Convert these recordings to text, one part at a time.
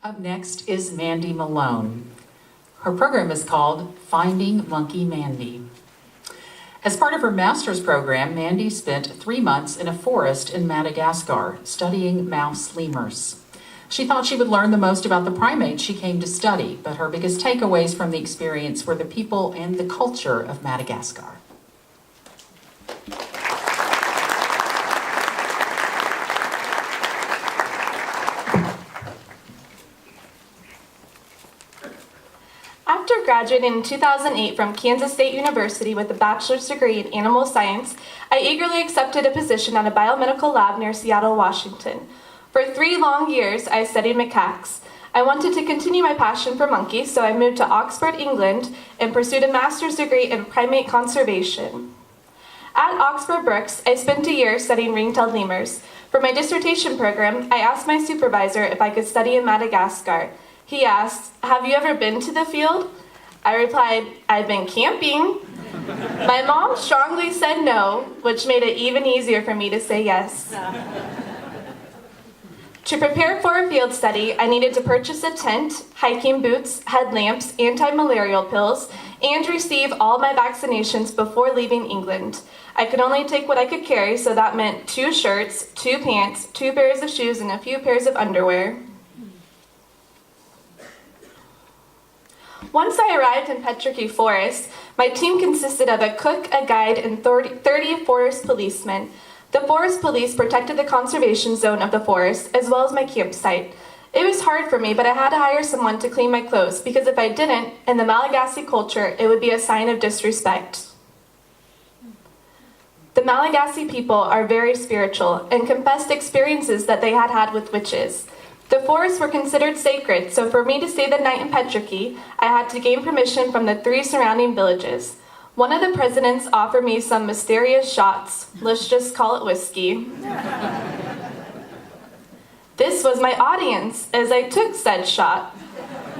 Up next is Mandy Malone. Her program is called Finding Monkey Mandy. As part of her master's program, Mandy spent 3 months in a forest in Madagascar studying mouse lemurs. She thought she would learn the most about the primates she came to study, but her biggest takeaways from the experience were the people and the culture of Madagascar. After graduating in 2008 from Kansas State University with a bachelor's degree in animal science, I eagerly accepted a position at a biomedical lab near Seattle, Washington. For 3 long years, I studied macaques. I wanted to continue my passion for monkeys, so I moved to Oxford, England, and pursued a master's degree in primate conservation. At Oxford Brookes, I spent a year studying ring-tailed lemurs. For my dissertation program, I asked my supervisor if I could study in Madagascar. He asked, "Have you ever been to the field?" I replied, "I've been camping." My mom strongly said no, which made it even easier for me to say yes. To prepare for a field study, I needed to purchase a tent, hiking boots, headlamps, anti-malarial pills, and receive all my vaccinations before leaving England. I could only take what I could carry, so that meant 2 shirts, 2 pants, 2 pairs of shoes, and a few pairs of underwear. Once I arrived in Petricky Forest, my team consisted of a cook, a guide, and 30 forest policemen. The forest police protected the conservation zone of the forest, as well as my campsite. It was hard for me, but I had to hire someone to clean my clothes, because if I didn't, in the Malagasy culture, it would be a sign of disrespect. The Malagasy people are very spiritual and confessed experiences that they had had with witches. The forests were considered sacred, so for me to stay the night in Petricky, I had to gain permission from the 3 surrounding villages. One of the presidents offered me some mysterious shots. Let's just call it whiskey. This was my audience as I took said shot.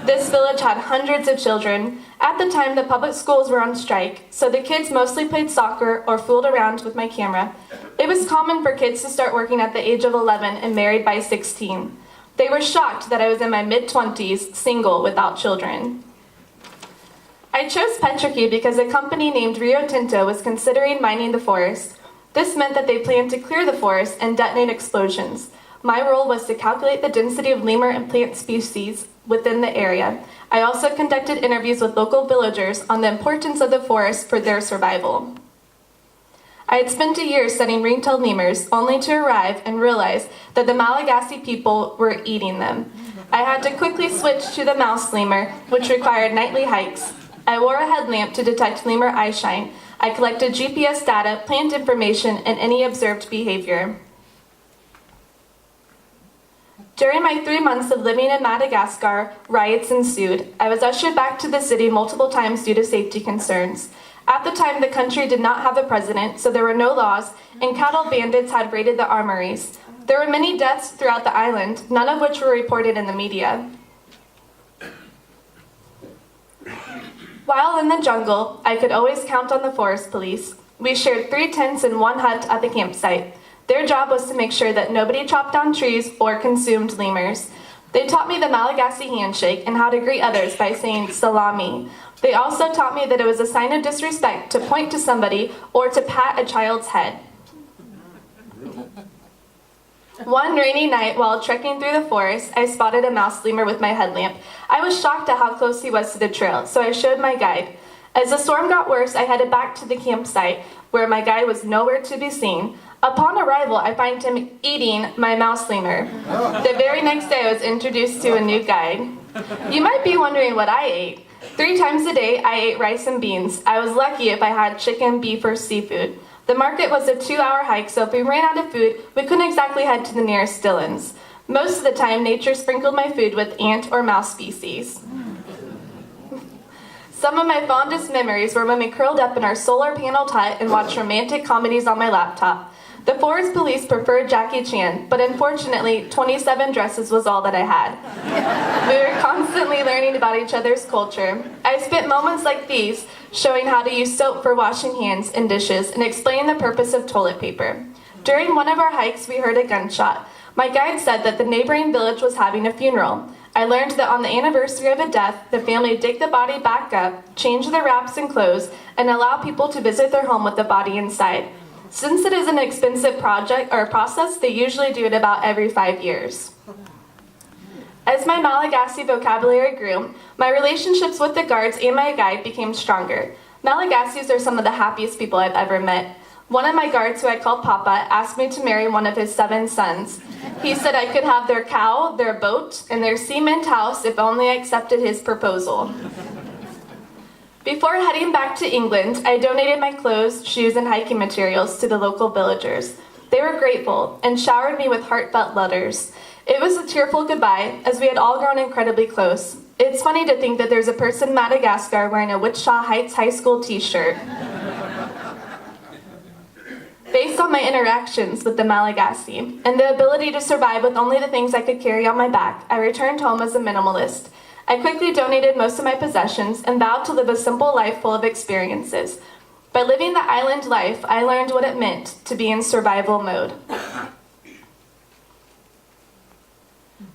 This village had hundreds of children. At the time, the public schools were on strike, so the kids mostly played soccer or fooled around with my camera. It was common for kids to start working at the age of 11 and married by 16. They were shocked that I was in my mid-20s, single, without children. I chose Petricky because a company named Rio Tinto was considering mining the forest. This meant that they planned to clear the forest and detonate explosions. My role was to calculate the density of lemur and plant species within the area. I also conducted interviews with local villagers on the importance of the forest for their survival. I had spent a year studying ring-tailed lemurs, only to arrive and realize that the Malagasy people were eating them. I had to quickly switch to the mouse lemur, which required nightly hikes. I wore a headlamp to detect lemur eye shine. I collected GPS data, plant information, and any observed behavior. During my 3 months of living in Madagascar, riots ensued. I was ushered back to the city multiple times due to safety concerns. At the time, the country did not have a president, so there were no laws, and cattle bandits had raided the armories. There were many deaths throughout the island, none of which were reported in the media. While in the jungle, I could always count on the forest police. We shared 3 tents and 1 hut at the campsite. Their job was to make sure that nobody chopped down trees or consumed lemurs. They taught me the Malagasy handshake and how to greet others by saying salami. They also taught me that it was a sign of disrespect to point to somebody or to pat a child's head. One rainy night, while trekking through the forest, I spotted a mouse lemur with my headlamp. I was shocked at how close he was to the trail, so I showed my guide. As the storm got worse, I headed back to the campsite, where my guide was nowhere to be seen. Upon arrival, I find him eating my mouse lemur. The very next day, I was introduced to a new guide. You might be wondering what I ate. 3 times a day, I ate rice and beans. I was lucky if I had chicken, beef, or seafood. The market was a 2-hour hike, so if we ran out of food, we couldn't exactly head to the nearest Dillons. Most of the time, nature sprinkled my food with ant or mouse species. Some of my fondest memories were when we curled up in our solar paneled hut and watched romantic comedies on my laptop. The forest police preferred Jackie Chan, but unfortunately, 27 dresses was all that I had. We were constantly learning about each other's culture. I spent moments like these showing how to use soap for washing hands and dishes and explaining the purpose of toilet paper. During one of our hikes, we heard a gunshot. My guide said that the neighboring village was having a funeral. I learned that on the anniversary of a death, the family would dig the body back up, change the wraps and clothes, and allow people to visit their home with the body inside. Since it is an expensive project or process, they usually do it about every 5 years. As my Malagasy vocabulary grew, my relationships with the guards and my guide became stronger. Malagasys are some of the happiest people I've ever met. One of my guards, who I called Papa, asked me to marry one of his 7 sons. He said I could have their cow, their boat, and their cement house if only I accepted his proposal. Before heading back to England, I donated my clothes, shoes, and hiking materials to the local villagers. They were grateful and showered me with heartfelt letters. It was a tearful goodbye, as we had all grown incredibly close. It's funny to think that there's a person in Madagascar wearing a Wichita Heights High School t-shirt. Based on my interactions with the Malagasy and the ability to survive with only the things I could carry on my back, I returned home as a minimalist. I quickly donated most of my possessions and vowed to live a simple life full of experiences. By living the island life, I learned what it meant to be in survival mode.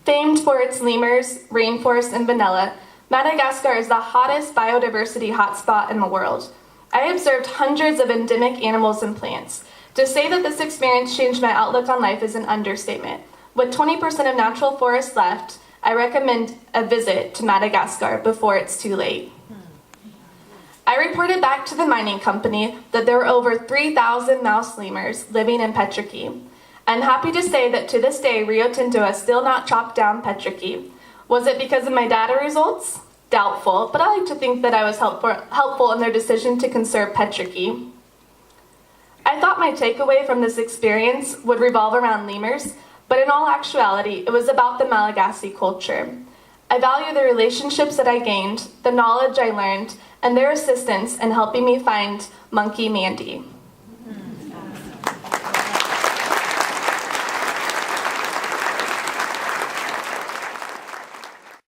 Famed for its lemurs, rainforests, and vanilla, Madagascar is the hottest biodiversity hotspot in the world. I observed hundreds of endemic animals and plants. To say that this experience changed my outlook on life is an understatement. With 20% of natural forests left, I recommend a visit to Madagascar before it's too late. I reported back to the mining company that there were over 3,000 mouse lemurs living in Petriky. I'm happy to say that to this day, Rio Tinto has still not chopped down Petriky. Was it because of my data results? Doubtful, but I like to think that I was helpful in their decision to conserve Petriky. I thought my takeaway from this experience would revolve around lemurs, but in all actuality, it was about the Malagasy culture. I value the relationships that I gained, the knowledge I learned, and their assistance in helping me find Monkey Mandy.